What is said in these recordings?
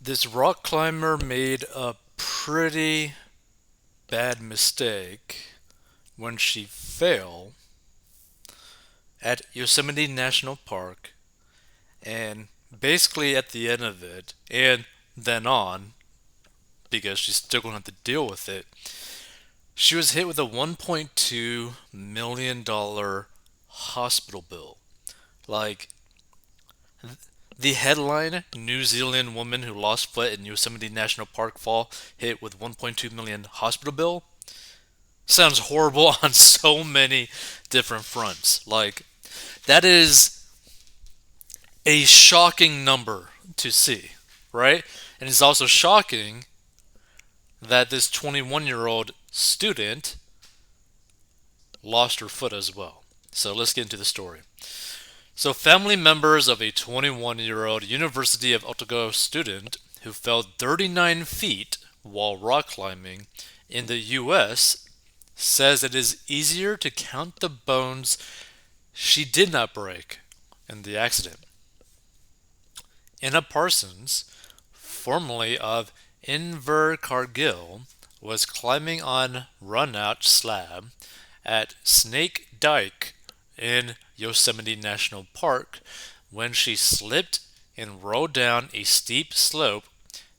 This rock climber made a pretty bad mistake when she fell at Yosemite National Park, and basically at the end of it, and then on, because she's still going to have to deal with it, she was hit with a $1.2 million hospital bill. Like, the headline, New Zealand woman who lost foot in Yosemite National Park fall hit with 1.2 million hospital bill, sounds horrible on so many different fronts. Like, that is a shocking number to see, right? And it's also shocking that this 21-year-old student lost her foot as well. So let's get into the story. So, family members of a 21-year-old University of Otago student who fell 39 feet while rock climbing in the US says it is easier to count the bones she did not break in the accident. Anna Parsons, formerly of Invercargill, was climbing on Runout Slab at Snake Dyke in Yosemite National Park when she slipped and rolled down a steep slope,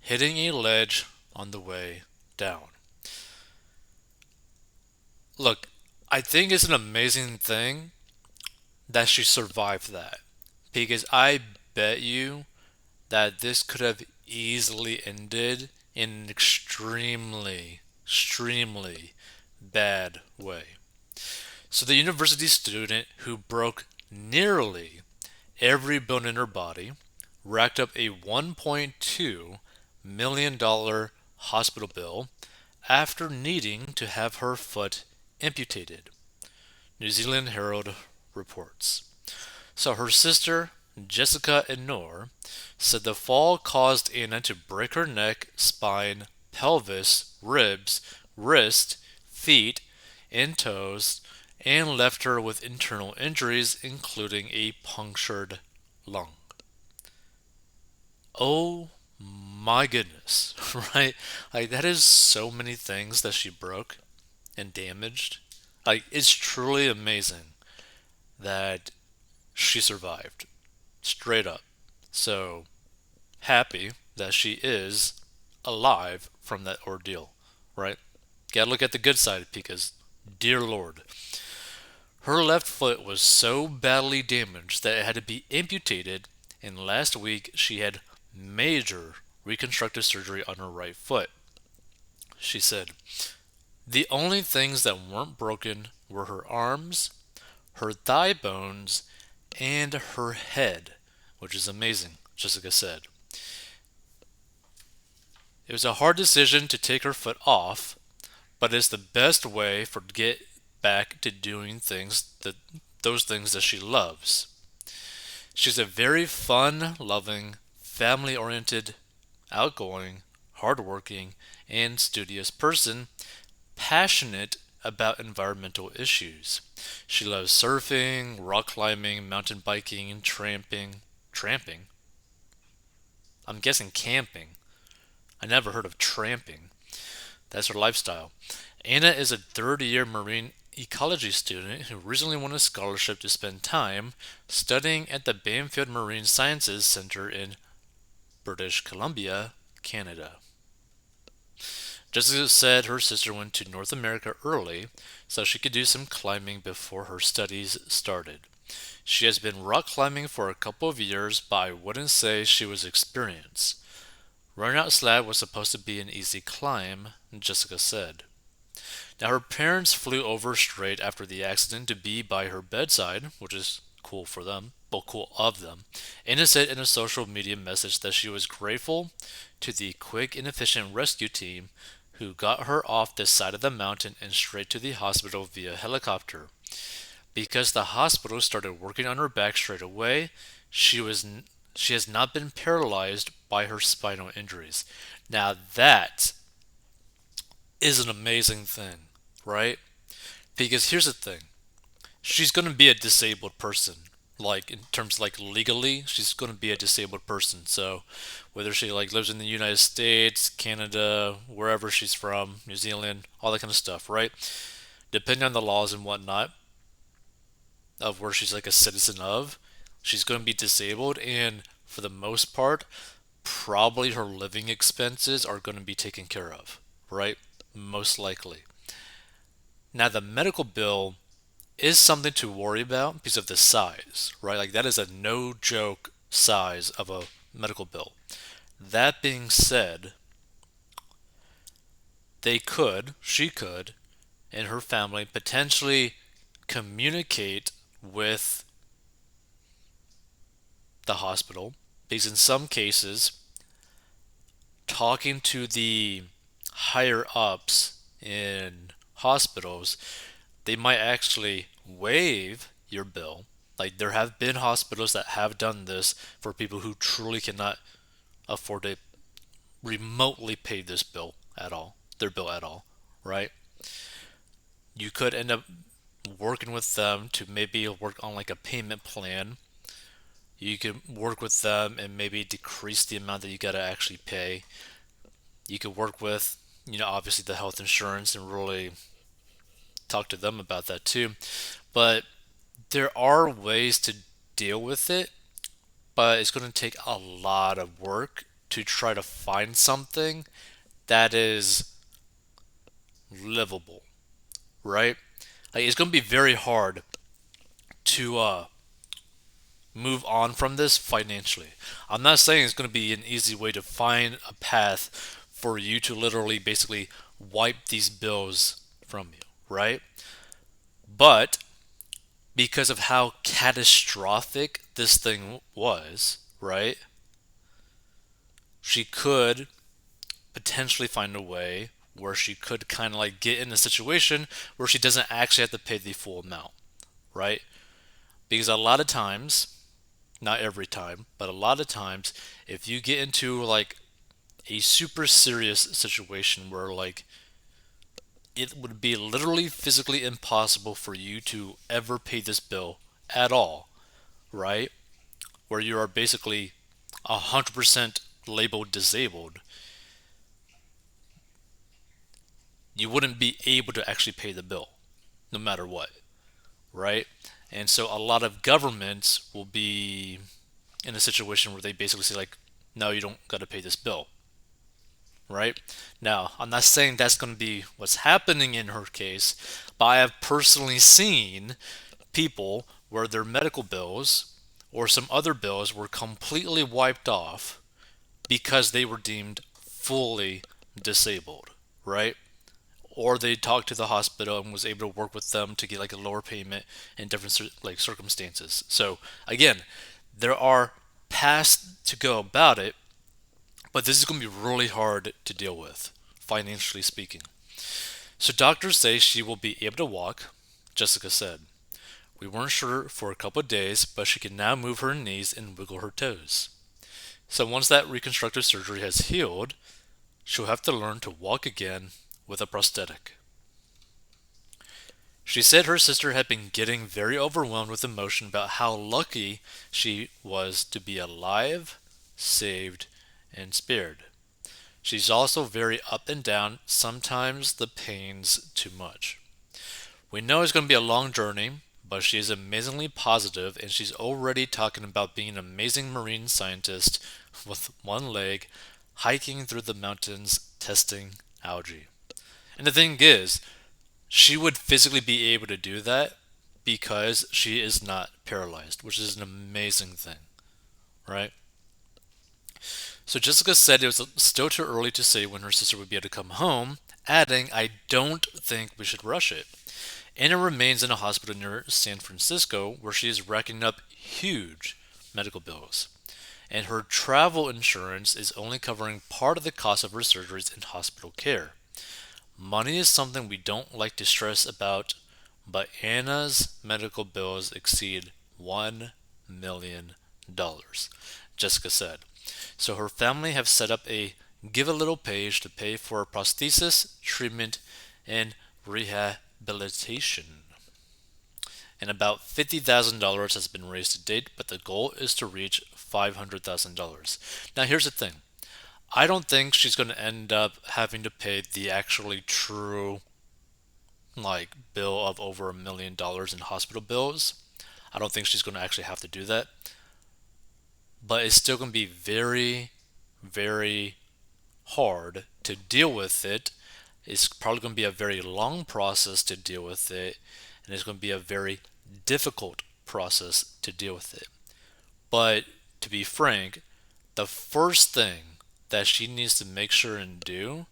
hitting a ledge on the way down. Look, I think it's an amazing thing that she survived that, because I bet you that this could have easily ended in an extremely bad way. So the university student who broke nearly every bone in her body racked up a $1.2 million hospital bill after needing to have her foot amputated. New Zealand Herald reports. So her sister, Jessica Enor, said the fall caused Anna to break her neck, spine, pelvis, ribs, wrist, feet, and toes, and left her with internal injuries, including a punctured lung. Oh my goodness, right? Like, that is so many things that she broke and damaged. Like, it's truly amazing that she survived. Straight up. So happy that she is alive from that ordeal, right? Gotta look at the good side because, dear Lord, her left foot was so badly damaged that it had to be amputated, and last week she had major reconstructive surgery on her right foot. She said, the only things that weren't broken were her arms, her thigh bones, and her head, which is amazing, Jessica said. It was a hard decision to take her foot off, but it's the best way for to get back to doing those things that she loves. She's a very fun, loving, family-oriented, outgoing, hardworking, and studious person, passionate about environmental issues. She loves surfing, rock climbing, mountain biking, tramping. I'm guessing camping. I never heard of tramping. That's her lifestyle. Anna is a third year marine ecology student who recently won a scholarship to spend time studying at the Banfield Marine Sciences Center in British Columbia, Canada. Jessica said her sister went to North America early so she could do some climbing before her studies started. She has been rock climbing for a couple of years, but I wouldn't say she was experienced. Running Slab was supposed to be an easy climb, Jessica said. Now, her parents flew over straight after the accident to be by her bedside, which is cool for them, well, cool of them. Anna said in a social media message that she was grateful to the quick and efficient rescue team who got her off the side of the mountain and straight to the hospital via helicopter. Because the hospital started working on her back straight away, she was she has not been paralyzed by her spinal injuries. Now that is an amazing thing, right? Because here's the thing. She's going to be a disabled person like in terms like legally, she's going to be a disabled person. So whether she like lives in the United States, Canada, wherever she's from, New Zealand, all that kind of stuff, right? Depending on the laws and whatnot of where she's like a citizen of, she's going to be disabled, and for the most part, probably her living expenses are going to be taken care of, right? Most likely. Now, the medical bill is something to worry about because of the size, right? Like, that is a no joke size of a medical bill. That being said, she could, and her family potentially communicate with the hospital because in some cases, talking to the higher ups in hospitals, they might actually waive your bill. Like there have been hospitals that have done this for people who truly cannot afford to remotely pay this bill at all, their bill at all, right? You could end up working with them to maybe work on like a payment plan. You could work with them and maybe decrease the amount that you gotta actually pay. You could work with, obviously the health insurance and really talk to them about that too. But there are ways to deal with it, but it's going to take a lot of work to try to find something that is livable, right? Like it's going to be very hard to move on from this financially. I'm not saying it's going to be an easy way to find a path for you to literally basically wipe these bills from you, right? But because of how catastrophic this thing was, right? She could potentially find a way where she could kind of like get in a situation where she doesn't actually have to pay the full amount, right? Because a lot of times, not every time, but a lot of times, if you get into like a super serious situation where like it would be literally physically impossible for you to ever pay this bill at all, right? Where you are basically 100% labeled disabled, you wouldn't be able to actually pay the bill no matter what, right? And so a lot of governments will be in a situation where they basically say like, no, you don't got to pay this bill, right? Now, I'm not saying that's going to be what's happening in her case, but I have personally seen people where their medical bills or some other bills were completely wiped off because they were deemed fully disabled, right? Or they talked to the hospital and was able to work with them to get like a lower payment in different like circumstances. So again, there are paths to go about it, but this is going to be really hard to deal with, financially speaking. So doctors say she will be able to walk, Jessica said. We weren't sure for a couple of days, but she can now move her knees and wiggle her toes. So once that reconstructive surgery has healed, she'll have to learn to walk again with a prosthetic. She said her sister had been getting very overwhelmed with emotion about how lucky she was to be alive, saved, and spared. She's also very up and down, sometimes the pain's too much. We know it's going to be a long journey, but she is amazingly positive and she's already talking about being an amazing marine scientist with one leg, hiking through the mountains, testing algae. And the thing is, she would physically be able to do that because she is not paralyzed, which is an amazing thing, right? So Jessica said it was still too early to say when her sister would be able to come home, adding, I don't think we should rush it. Anna remains in a hospital near San Francisco where she is racking up huge medical bills. And her travel insurance is only covering part of the cost of her surgeries and hospital care. Money is something we don't like to stress about, but Anna's medical bills exceed $1 million, Jessica said. So her family have set up a give a little page to pay for prosthesis, treatment, and rehabilitation. and about $50,000 has been raised to date, but the goal is to reach $500,000. Now, here's the thing. I don't think she's going to end up having to pay the actually true like bill of over $1 million in hospital bills. I don't think she's going to actually have to do that, but it's still going to be very, very hard to deal with it. It's probably going to be a very long process to deal with it, and it's going to be a very difficult process to deal with it. But to be frank, the first thing that she needs to make sure and do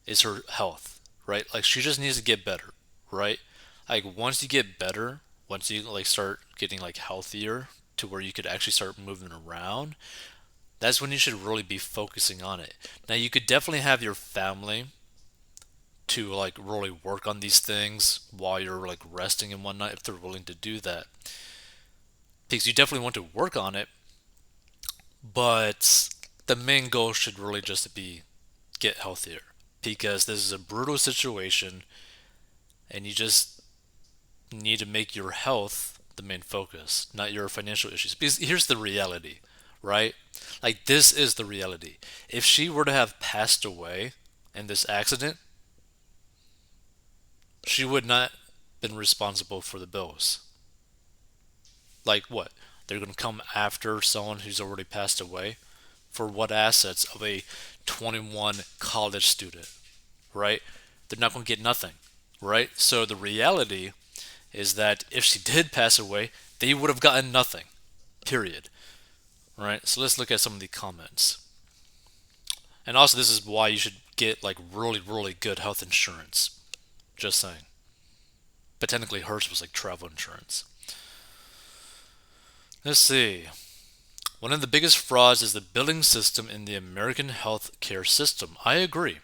is her health, right? Like she just needs to get better, right? Like once you get better, once you like start getting like healthier to where you could actually start moving around, that's when you should really be focusing on it. Now you could definitely have your family to like really work on these things while you're like resting and whatnot if they're willing to do that. Because you definitely want to work on it, but the main goal should really just be get healthier. Because this is a brutal situation and you just need to make your health the main focus, not your financial issues. Because here's the reality, right? Like, this is the reality. If she were to have passed away in this accident, she would not been responsible for the bills. Like what? They're going to come after someone who's already passed away for what assets of a 21 college student, right? They're not going to get nothing, right? So the reality is that if she did pass away, they would have gotten nothing, period. Right? So let's look at some of the comments. And also, this is why you should get like really, really good health insurance. Just saying. But technically, hers was like travel insurance. Let's see. One of the biggest frauds is the billing system in the American healthcare system. I agree.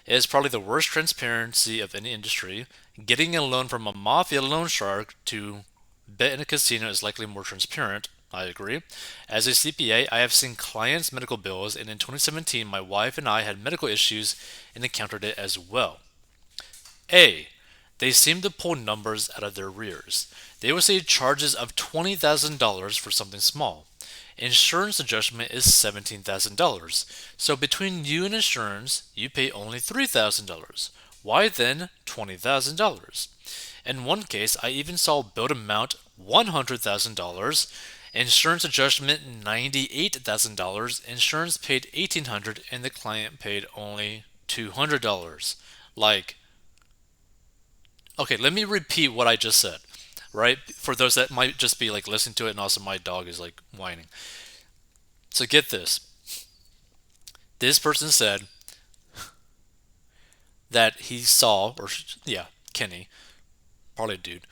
It is probably the worst transparency of any industry. Getting a loan from a mafia loan shark to bet in a casino is likely more transparent. I agree. As a CPA, I have seen clients' medical bills, and in 2017, my wife and I had medical issues and encountered it as well. A. They seem to pull numbers out of their rears. They will say charges of $20,000 for something small. Insurance adjustment is $17,000. So between you and insurance, you pay only $3,000. Why then $20,000? In one case, I even saw billed amount $100,000, insurance adjustment $98,000, insurance paid $1,800, and the client paid only $200. Like, okay, let me repeat what I just said, right? For those that might just be like listening to it, and also my dog is like whining. So get this. This person said that he saw, or yeah, Kenny, probably a dude,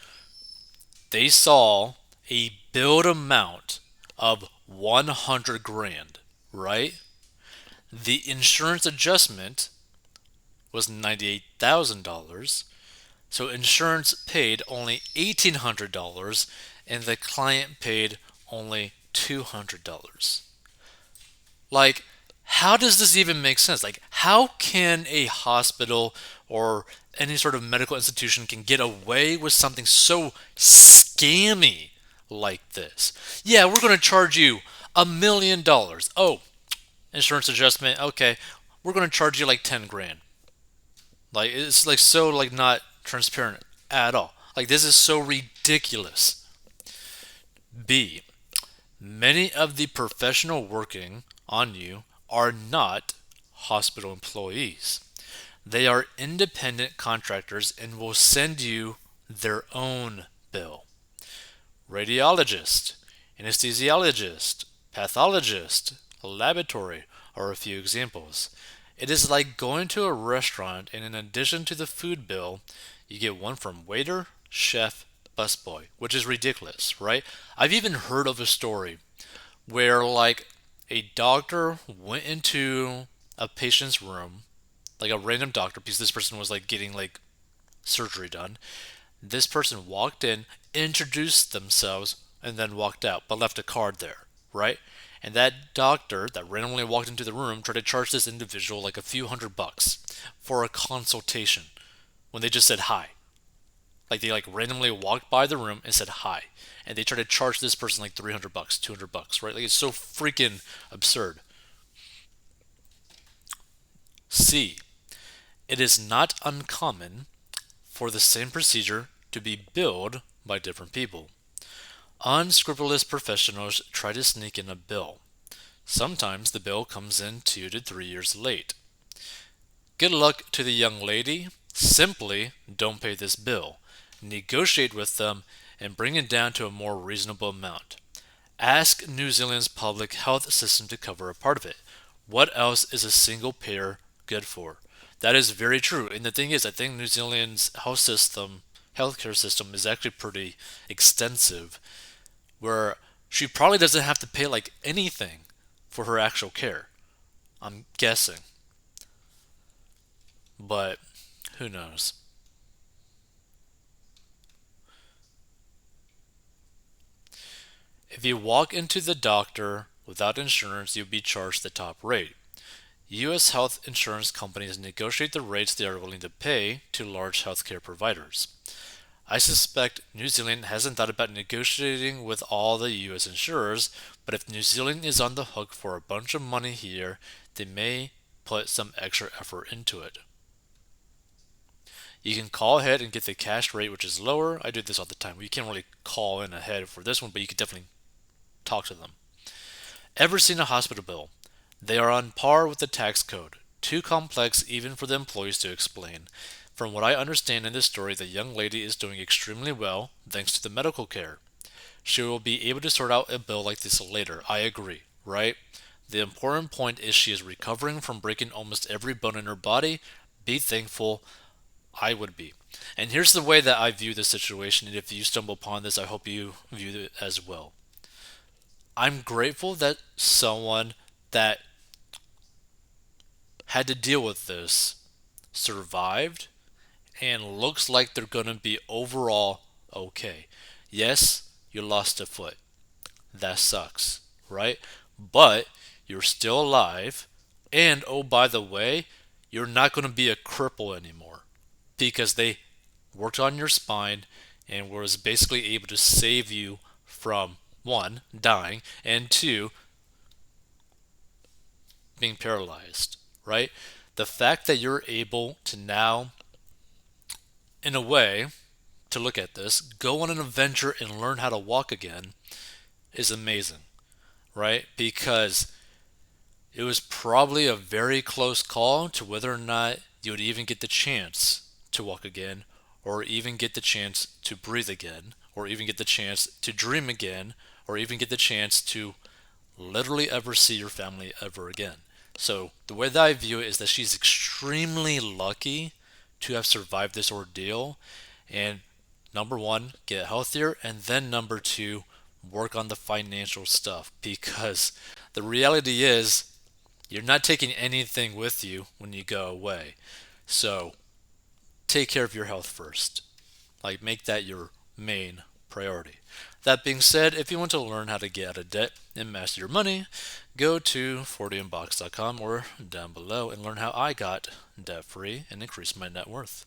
they saw a billed amount of 100 grand, right? The insurance adjustment was $98,000. So insurance paid only $1,800 and the client paid only $200. Like, how does this even make sense? Like, how can a hospital or any sort of medical institution can get away with something so scammy like this? Yeah, we're going to charge you $1 million. Oh, insurance adjustment. Okay, we're going to charge you like 10 grand. Like, it's like so like not transparent at all. Like, this is so ridiculous. B. Many of the professional working on you are not hospital employees. They are independent contractors and will send you their own bill. Radiologist, anesthesiologist, pathologist, laboratory are a few examples. It is like going to a restaurant and in addition to the food bill, you get one from waiter, chef, busboy, which is ridiculous, right? I've even heard of a story where like a doctor went into a patient's room, like a random doctor, because this person was like getting like surgery done. This person walked in, introduced themselves, and then walked out, but left a card there, right? And that doctor that randomly walked into the room tried to charge this individual like a few $100 for a consultation when they just said hi. Like they like randomly walked by the room and said hi, and they try to charge this person like 300 bucks, 200 bucks, right? Like it's so freaking absurd. C. It is not uncommon for the same procedure to be billed by different people. Unscrupulous professionals try to sneak in a bill. Sometimes the bill comes in 2 to 3 years late. Good luck to the young lady. Simply don't pay this bill. Negotiate with them and bring it down to a more reasonable amount. Ask New Zealand's public health system to cover a part of it. What else is a single payer good for? That is very true. And the thing is, I think New Zealand's healthcare system is actually pretty extensive, where she probably doesn't have to pay like anything for her actual care. I'm guessing. But who knows? If you walk into the doctor without insurance, you'll be charged the top rate. U.S. health insurance companies negotiate the rates they are willing to pay to large healthcare providers. I suspect New Zealand hasn't thought about negotiating with all the US insurers, but if New Zealand is on the hook for a bunch of money here, they may put some extra effort into it. You can call ahead and get the cash rate, which is lower. I do this all the time. You can't really call in ahead for this one, but you can definitely talk to them. Ever seen a hospital bill? They are on par with the tax code. Too complex even for the employees to explain. From what I understand in this story, the young lady is doing extremely well thanks to the medical care. She will be able to sort out a bill like this later. I agree, right? The important point is she is recovering from breaking almost every bone in her body. Be thankful. I would be. And here's the way that I view this situation, and if you stumble upon this, I hope you view it as well. I'm grateful that someone that had to deal with this survived and looks like they're going to be overall okay. Yes, you lost a foot. That sucks, right? But you're still alive. And oh, by the way, you're not going to be a cripple anymore because they worked on your spine and was basically able to save you from one, dying, and two, being paralyzed, right? The fact that you're able to now, in a way, to look at this, go on an adventure and learn how to walk again is amazing, right? Because it was probably a very close call to whether or not you would even get the chance to walk again, or even get the chance to breathe again, or even get the chance to dream again, or even get the chance to literally ever see your family ever again. So the way that I view it is that she's extremely lucky to have survived this ordeal, and number one, get healthier, and then number two, work on the financial stuff, because the reality is you're not taking anything with you when you go away. So take care of your health first. Like, make that your main priority. That being said, if you want to learn how to get out of debt and master your money, go to 40inbox.com or down below and learn how I got debt free and increased my net worth.